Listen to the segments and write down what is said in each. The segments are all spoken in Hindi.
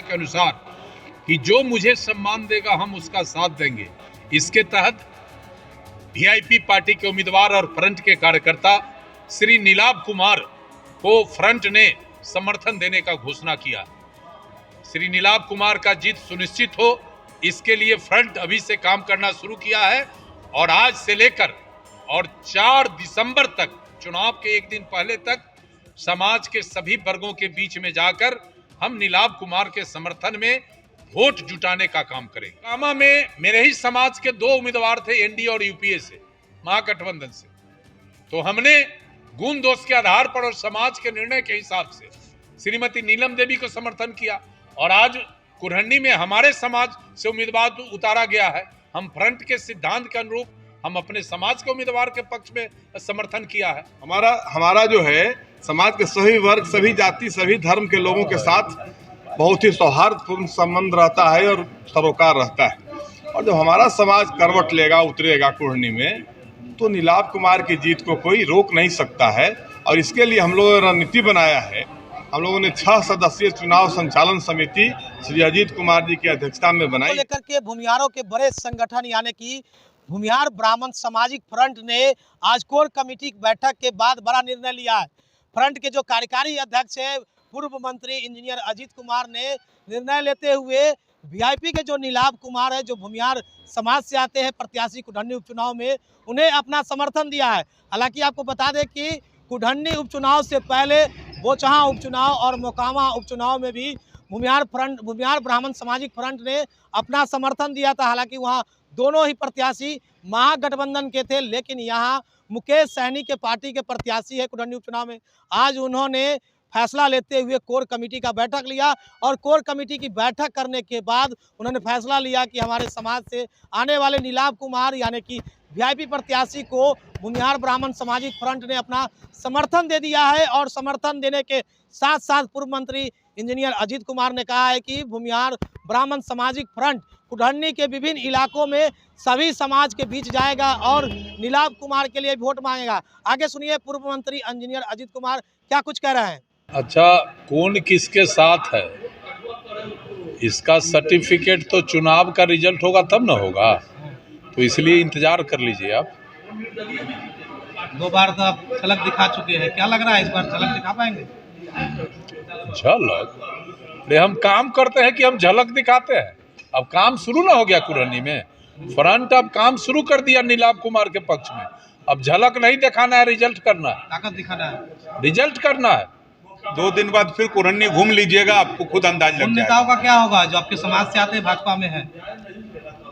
के अनुसार कि जो मुझे सम्मान देगा हम उसका साथ देंगे। इसके तहत वीआईपी पार्टी के उम्मीदवार और फ्रंट के कार्यकर्ता श्री नीलाभ कुमार को फ्रंट ने समर्थन देने का घोषणा किया। श्री नीलाभ कुमार का जीत सुनिश्चित हो, इसके लिए फ्रंट अभी से काम करना शुरू किया है और आज से लेकर और 4 दिसंबर तक, चुनाव के एक दिन पहले तक, समाज के सभी वर्गों के बीच में जाकर हम नीलाभ कुमार के समर्थन में वोट जुटाने का काम करेंगे। कामा में मेरे ही समाज के 2 उम्मीदवार थे, एनडीए और यूपीए से, महागठबंधन से। तो हमने गुण दोष के आधार पर और समाज के निर्णय के हिसाब से श्रीमती नीलम देवी को समर्थन किया और आज कुरहनी में हमारे समाज से उम्मीदवार उतारा गया है। हम फ्रंट के सिद्धांत के अनुरूप हम अपने समाज के उम्मीदवार के पक्ष में समर्थन किया है। हमारा जो है समाज के सभी वर्ग, सभी जाति, सभी धर्म के लोगों के साथ बहुत ही सौहार्दपूर्ण संबंध रहता है और सरोकार रहता है। और जब हमारा समाज करवट लेगा, उतरेगा कुरहनी में, तो नीलाभ कुमार की जीत को कोई रोक नहीं सकता है। और इसके लिए हम लोगों ने रणनीति बनाया है। हम लोगों ने 6 सदस्यीय चुनाव संचालन समिति श्री अजीत कुमार जी की अध्यक्षता में बनाई। लेकर के भूमिहारों के बड़े संगठन यानी कि भूमिहार ब्राह्मण सामाजिक फ्रंट ने आज कोर कमेटी की बैठक के बाद बड़ा निर्णय लिया है। फ्रंट के जो कार्यकारी अध्यक्ष है पूर्व मंत्री इंजीनियर अजीत कुमार ने निर्णय लेते हुए वीआईपी के जो नीलाभ कुमार है, जो भूमिहार समाज से आते हैं प्रत्याशी कुढ़नी उपचुनाव में, उन्हें अपना समर्थन दिया है। हालांकि आपको बता दें कि कुढ़नी उपचुनाव से पहले बोचहा उपचुनाव और मोकामा उपचुनाव में भी भूमिहार ब्राह्मण सामाजिक फ्रंट ने अपना समर्थन दिया था। हालांकि वहां दोनों ही प्रत्याशी महागठबंधन के थे, लेकिन यहाँ मुकेश सहनी के पार्टी के प्रत्याशी है कुढ़नी उपचुनाव में। आज उन्होंने फैसला लेते हुए कोर कमेटी का बैठक लिया और कोर कमेटी की बैठक करने के बाद उन्होंने फैसला लिया कि हमारे समाज से आने वाले नीलाभ कुमार यानी कि वीआईपी प्रत्याशी को भूमिहार ब्राह्मण सामाजिक फ्रंट ने अपना समर्थन दे दिया है। और समर्थन देने के साथ साथ पूर्व मंत्री इंजीनियर अजीत कुमार ने कहा है कि भूमिहार ब्राह्मण सामाजिक फ्रंट कुढ़नी के विभिन्न इलाकों में सभी समाज के बीच जाएगा और नीलाभ कुमार के लिए वोट मांगेगा। आगे सुनिए पूर्व मंत्री इंजीनियर अजीत कुमार क्या कुछ कह रहे हैं। अच्छा, कौन किसके साथ है इसका सर्टिफिकेट तो चुनाव का रिजल्ट होगा तब ना होगा, तो इसलिए इंतजार कर लीजिए आप। 2 बार तो आप झलक दिखा चुके हैं, क्या लग रहा है इस बार झलक दिखा पाएंगे? झलक? अरे हम काम करते हैं कि हम झलक दिखाते हैं। अब काम शुरू ना हो गया कुरहनी में, फ्रंट अब काम शुरू कर दिया नीलाभ कुमार के पक्ष में। अब झलक नहीं दिखाना है, रिजल्ट करना है, ताकत दिखाना है, रिजल्ट करना है। 2 दिन बाद फिर कुरहनी घूम लीजिएगा, आपको खुद अंदाज लग जाएगा। नेताओं का क्या होगा जो आपके समाज से आते हैं, भाजपा में है,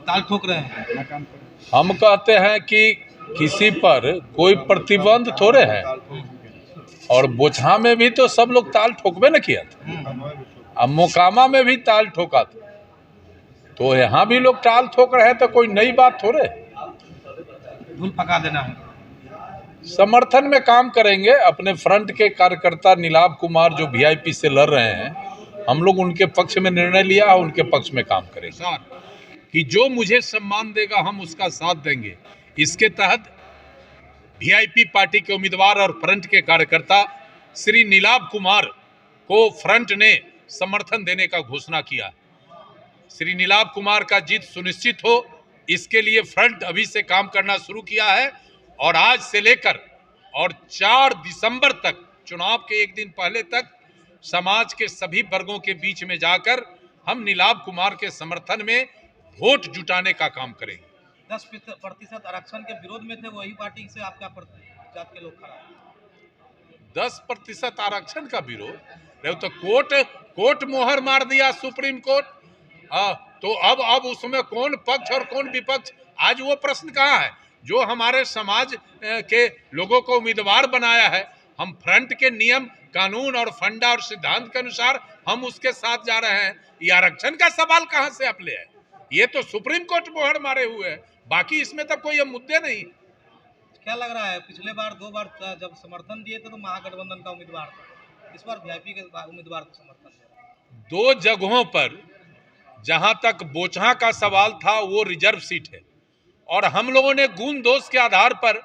ताल ठोक रहे हैं? हम कहते हैं कि किसी पर कोई प्रतिबंध थोड़े है, और बोचहा में भी तो सब लोग ताल ठोकबे न किया था, अब मोकामा में भी ताल ठोका था, तो यहाँ भी लोग ताल ठोक रहे हैं, तो कोई नई बात थोड़े। धूल पका देना है। समर्थन में काम करेंगे। अपने फ्रंट के कार्यकर्ता नीलाभ कुमार जो वीआईपी से लड़ रहे हैं, हम लोग उनके पक्ष में निर्णय लिया है, उनके पक्ष में काम करेंगे कि जो मुझे सम्मान देगा हम उसका साथ देंगे। इसके तहत वीआईपी पार्टी के उम्मीदवार और फ्रंट के कार्यकर्ता श्री नीलाभ कुमार को फ्रंट ने समर्थन देने का घोषणा किया। श्री नीलाभ कुमार का जीत सुनिश्चित हो, इसके लिए फ्रंट अभी से काम करना शुरू किया है और आज से लेकर और 4 दिसंबर तक, चुनाव के एक दिन पहले तक, समाज के सभी वर्गों के बीच में जाकर हम नीलाभ कुमार के समर्थन में वोट जुटाने का काम करेंगे। 10% आरक्षण के विरोध में थे, वही पार्टी से आप क्या जात के लोग खड़ा? 10% आरक्षण का विरोध रहे तो कोर्ट मोहर मार दिया, सुप्रीम कोर्ट। तो अब उसमें कौन पक्ष और कौन विपक्ष, आज वो प्रश्न कहाँ है? जो हमारे समाज के लोगों को उम्मीदवार बनाया है, हम फ्रंट के नियम कानून और फंडा और सिद्धांत के अनुसार हम उसके साथ जा रहे हैं। ये आरक्षण का सवाल कहाँ से आप ले आए? ये तो सुप्रीम कोर्ट मोहर मारे हुए है, बाकी इसमें तो कोई मुद्दे नहीं। क्या लग रहा है, पिछले बार 2 बार जब समर्थन दिए थे तो महागठबंधन का उम्मीदवार था, इस बार वीआईपी के उम्मीदवार को समर्थन दे? 2 जगहों पर जहां तक बोचहा का सवाल था वो रिजर्व सीट है, और हम लोगों ने गुण दोष के आधार पर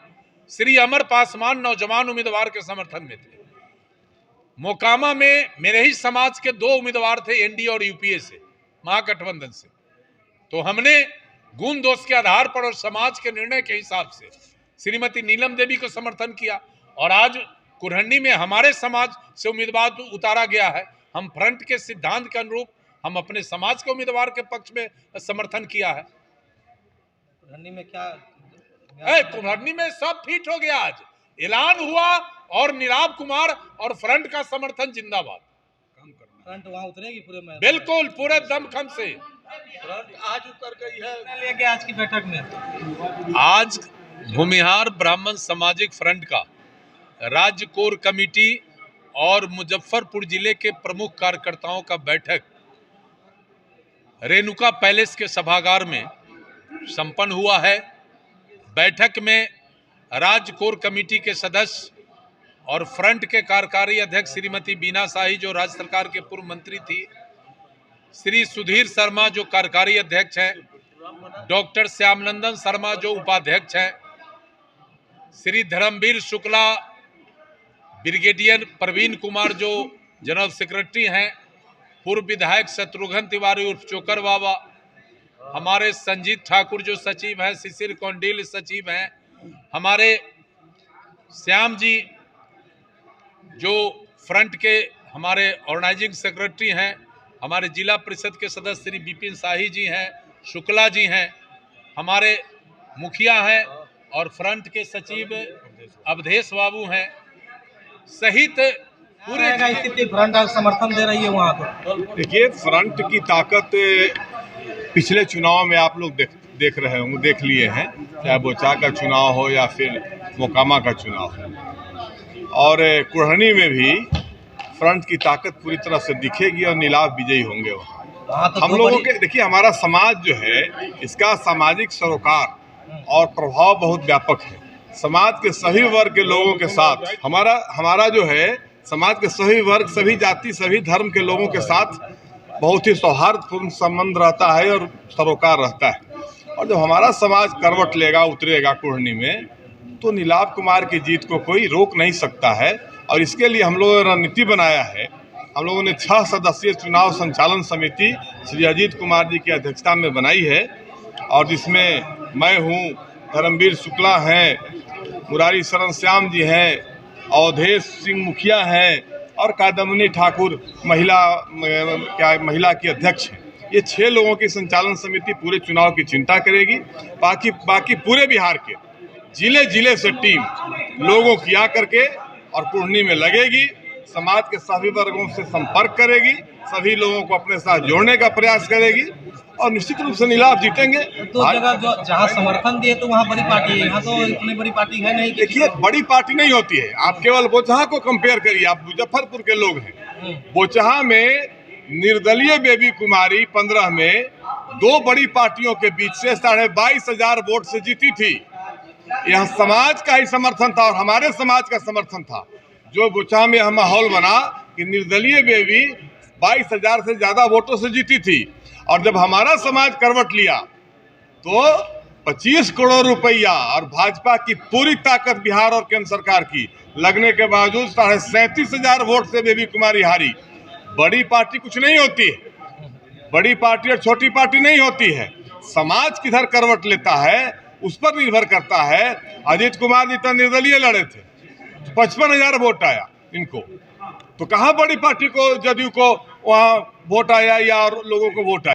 श्री अमर पासवान नौजवान उम्मीदवार के समर्थन में थे। मोकामा में मेरे ही समाज के 2 उम्मीदवार थे एनडीए और यूपीए से, महागठबंधन से। तो हमने गुण दोष के आधार पर और समाज के निर्णय के हिसाब से श्रीमती नीलम देवी को समर्थन किया और आज कुरहनी में हमारे समाज से उम्मीदवार उतारा गया है। हम फ्रंट के सिद्धांत के अनुरूप हम अपने समाज के उम्मीदवार के पक्ष में समर्थन किया है। कुरहनी में क्या कुरहनी में सब फिट हो गया, आज ऐलान हुआ और नीलाभ कुमार और फ्रंट का समर्थन जिंदाबाद। फ्रंट वहाँ उतरेगी पूरे में, बिल्कुल पूरे दमखम से। फ्रंट आज उतर गई है लेके आज की बैठक में। आज भूमिहार ब्राह्मण सामाजिक फ्रंट का राज्य कोर कमेटी और मुजफ्फरपुर जिले के प्रमुख कार्यकर्ताओं का बैठक रेणुका पैलेस के सभागार में संपन्न हुआ है। बैठक में राज्य कोर कमेटी के सदस्य और फ्रंट के कार्यकारी अध्यक्ष श्रीमती बीना शाही जो राज्य सरकार के पूर्व मंत्री थी, श्री सुधीर शर्मा जो कार्यकारी अध्यक्ष हैं, डॉक्टर श्यामनंदन शर्मा जो उपाध्यक्ष हैं, श्री धर्मवीर शुक्ला, ब्रिगेडियर प्रवीण कुमार जो जनरल सेक्रेटरी हैं, पूर्व विधायक शत्रुघ्न तिवारी उर्फ चोकर बाबा, हमारे संजीत ठाकुर जो सचिव हैं, शिशिर कौंडिल सचिव हैं, हमारे श्याम जी जो फ्रंट के हमारे ऑर्गेनाइजिंग सेक्रेटरी हैं, हमारे जिला परिषद के सदस्य श्री विपिन शाही जी हैं, शुक्ला जी हैं, हमारे मुखिया हैं और फ्रंट के सचिव अवधेश बाबू हैं सहित पूरे स्थिति फ्रंट समर्थन दे रही है वहाँ तो। देखिए, फ्रंट की ताकत पिछले चुनाव में आप लोग देख रहे होंगे, देख लिए हैं, चाहे बोचा का चुनाव हो या फिर मोकामा का चुनाव हो, और कुरहनी में भी फ्रंट की ताकत पूरी तरह से दिखेगी और नीलाभ विजयी होंगे वहाँ। हम लोगों के देखिए, हमारा समाज जो है इसका सामाजिक सरोकार और प्रभाव बहुत व्यापक है। समाज के सभी वर्ग के लोगों के साथ हमारा जो है समाज के सभी वर्ग, सभी जाति, सभी धर्म के लोगों के साथ बहुत ही सौहार्दपूर्ण संबंध रहता है और सरोकार रहता है। और जब हमारा समाज करवट लेगा, उतरेगा कुरहनी में, तो नीलाभ कुमार की जीत को कोई रोक नहीं सकता है। और इसके लिए हम लोगों ने रणनीति बनाया है। हम लोगों ने 6 सदस्यीय चुनाव संचालन समिति श्री अजीत कुमार जी की अध्यक्षता में बनाई है, और जिसमें मैं हूँ, धर्मवीर शुक्ला हैं, मुरारी शरण श्याम जी हैं, अवधेश सिंह मुखिया हैं और कादम्बिनी ठाकुर महिला की अध्यक्ष हैं। ये 6 लोगों की संचालन समिति पूरे चुनाव की चिंता करेगी। बाकी पूरे बिहार के जिले जिले से टीम लोगों की आकर के और कुरहनी में लगेगी, समाज के सभी वर्गों से संपर्क करेगी, सभी लोगों को अपने साथ जोड़ने का प्रयास करेगी और निश्चित रूप से नीलाभ जीतेंगे। तो जगह जो जहाँ समर्थन दिए तो वहाँ बड़ी पार्टी है, यहाँ तो इतनी बड़ी पार्टी है नहीं। देखिए, बड़ी पार्टी नहीं होती है। आप केवल बोचहा को कंपेयर करिए, आप मुजफ्फरपुर के लोग हैं। बोचहा में निर्दलीय बेबी कुमारी 15 में 2 बड़ी पार्टियों के बीच से 22,500 वोट से जीती थी। यह समाज का ही समर्थन था और हमारे समाज का समर्थन था, जो बोचहा में यह माहौल बना कि निर्दलीय बेबी 22,000 से ज्यादा वोटों से जीती थी। और जब हमारा समाज करवट लिया तो 25 करोड़ रुपया और भाजपा की पूरी ताकत बिहार और केंद्र सरकार की लगने के बावजूद 37,500 वोट से बेबी कुमारी हारी। बड़ी पार्टी कुछ नहीं होती है, बड़ी पार्टी और छोटी पार्टी नहीं होती है। समाज किधर करवट लेता है उस पर निर्भर करता है। अजीत कुमार जी तो निर्दलीय लड़े थे, 55,000 वोट आया इनको, तो कहाँ बड़ी पार्टी को, जदयू को वहाँ वोट आया या और लोगों को वोट आया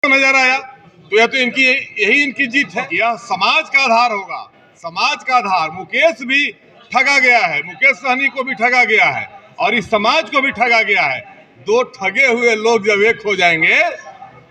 नजर आया। तो यह तो यही इनकी जीत है। यह समाज का आधार होगा, समाज का आधार। मुकेश भी ठगा गया है, मुकेश सहनी को भी ठगा गया है और इस समाज को भी ठगा गया है। 2 ठगे हुए लोग जब एक हो जाएंगे,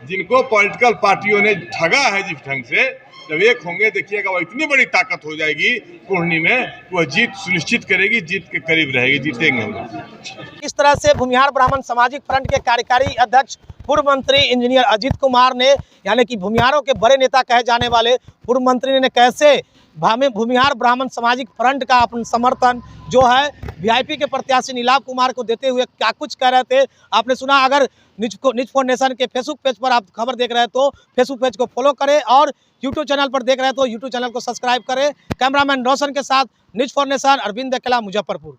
जिनको पॉलिटिकल पार्टियों ने ठगा है जिस ढंग से, जब एक होंगे, देखिएगा वो इतनी बड़ी ताकत हो जाएगी कुरहनी में, वह जीत सुनिश्चित करेगी, जीत के करीब रहेगी, जीतेंगे हम लोग। इस तरह से भूमिहार ब्राह्मण सामाजिक फ्रंट के कार्यकारी अध्यक्ष पूर्व मंत्री इंजीनियर अजीत कुमार ने, यानी कि भूमिहारों के बड़े नेता कहे जाने वाले पूर्व मंत्री ने कैसे भूमिहार ब्राह्मण सामाजिक फ्रंट का अपन समर्थन जो है वीआईपी के प्रत्याशी नीलाभ कुमार को देते हुए क्या कुछ कह रहे थे आपने सुना। अगर निज फाउंडेशन के फेसबुक पेज पर आप खबर देख रहे हैं तो फेसबुक पेज को फॉलो करें और यूट्यूब चैनल पर देख रहे हैं तो यूट्यूब चैनल को सब्सक्राइब करें। कैमरामैन रोशन के साथ न्यूज फॉर नेशन, अरविंद अकेला, मुजफ्फरपुर।